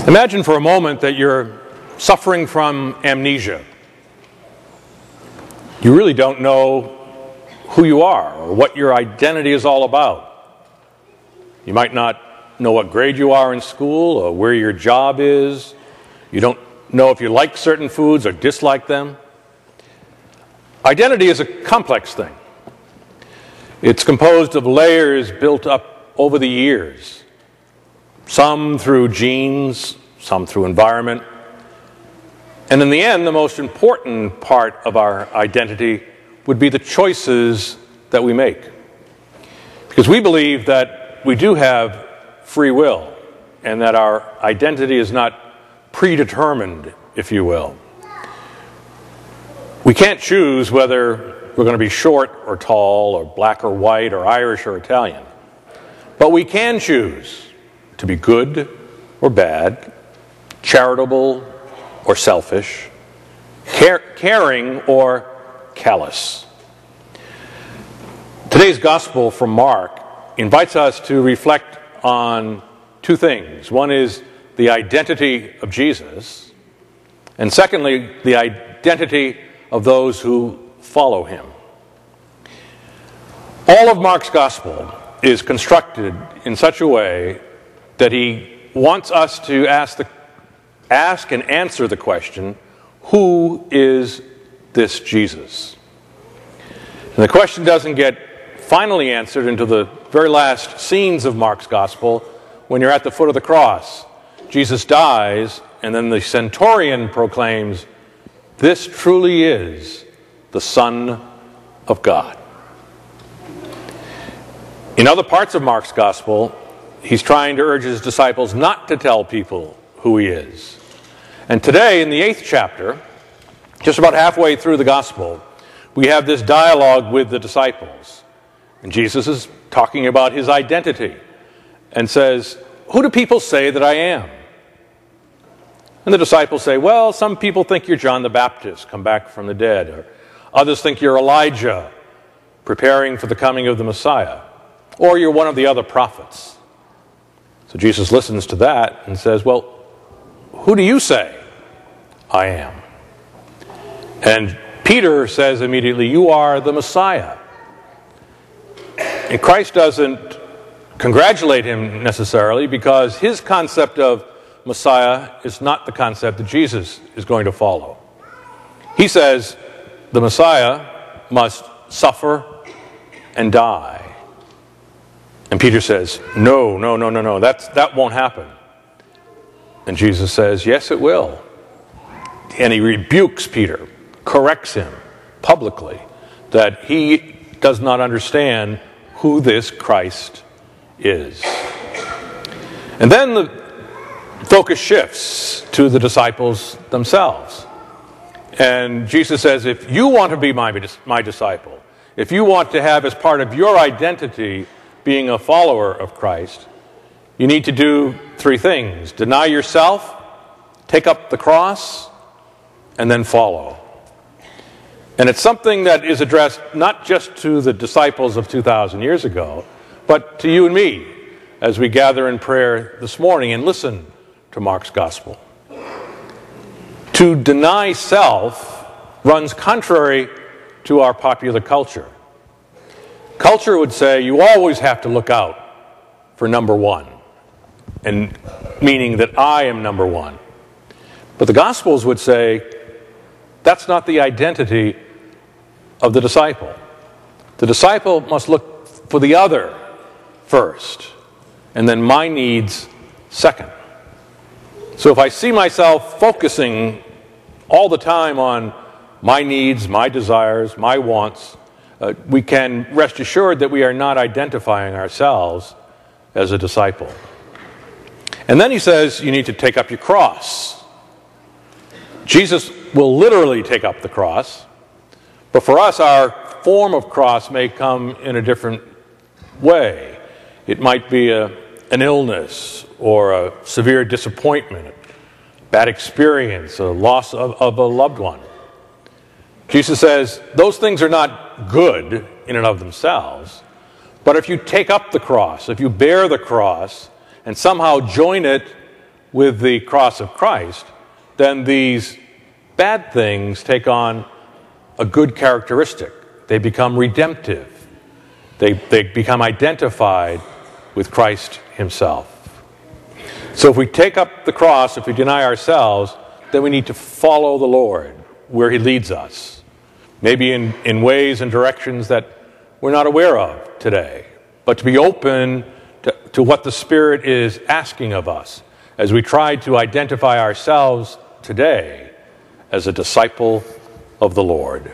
Imagine for a moment that you're suffering from amnesia. You really don't know who you are or what your identity is all about. You might not know what grade you are in school or where your job is. You don't know if you like certain foods or dislike them. Identity is a complex thing. It's composed of layers built up over the years, some through genes, some through environment. And in the end, the most important part of our identity would be the choices that we make. Because we believe that we do have free will and that our identity is not predetermined, if you will. We can't choose whether we're going to be short or tall or black or white or Irish or Italian. But we can choose to be good or bad, charitable or selfish, caring or callous. Today's gospel from Mark invites us to reflect on two things. One is the identity of Jesus, and secondly, the identity of those who follow him. All of Mark's gospel is constructed in such a way that he wants us to ask and answer the question, who is this Jesus? And the question doesn't get finally answered until the very last scenes of Mark's gospel, when you're at the foot of the cross. Jesus dies, and then the centurion proclaims, "This truly is the Son of God." In other parts of Mark's gospel, he's trying to urge his disciples not to tell people who he is. And today, in the 8th chapter, just about halfway through the gospel, we have this dialogue with the disciples. And Jesus is talking about his identity and says, "Who do people say that I am?" And the disciples say, "Well, some people think you're John the Baptist, come back from the dead. Or others think you're Elijah, preparing for the coming of the Messiah. Or you're one of the other prophets." So Jesus listens to that and says, "Well, who do you say I am?" And Peter says immediately, "You are the Messiah." And Christ doesn't congratulate him necessarily, because his concept of Messiah is not the concept that Jesus is going to follow. He says the Messiah must suffer and die. And Peter says, no, that won't happen. And Jesus says, yes, it will. And he rebukes Peter, corrects him publicly, that he does not understand who this Christ is. And then the focus shifts to the disciples themselves. And Jesus says, if you want to be my disciple, if you want to have as part of your identity being a follower of Christ, you need to do three things: deny yourself, take up the cross, and then follow. And it's something that is addressed not just to the disciples of 2,000 years ago, but to you and me as we gather in prayer this morning and listen to Mark's gospel. To deny self runs contrary to our popular culture. Culture would say you always have to look out for number one, and meaning that I am number one. But the Gospels would say that's not the identity of the disciple. The disciple must look for the other first, and then my needs second. So if I see myself focusing all the time on my needs, my desires, my wants, we can rest assured that we are not identifying ourselves as a disciple. And then he says you need to take up your cross. Jesus will literally take up the cross, but for us our form of cross may come in a different way. It might be an illness or a severe disappointment, a bad experience, a loss of a loved one. Jesus says those things are not good in and of themselves, but if you take up the cross, if you bear the cross and somehow join it with the cross of Christ, then these bad things take on a good characteristic. They become redemptive. They become identified with Christ himself. So if we take up the cross, if we deny ourselves, then we need to follow the Lord where he leads us. Maybe in ways and directions that we're not aware of today, but to be open to what the Spirit is asking of us as we try to identify ourselves today as a disciple of the Lord.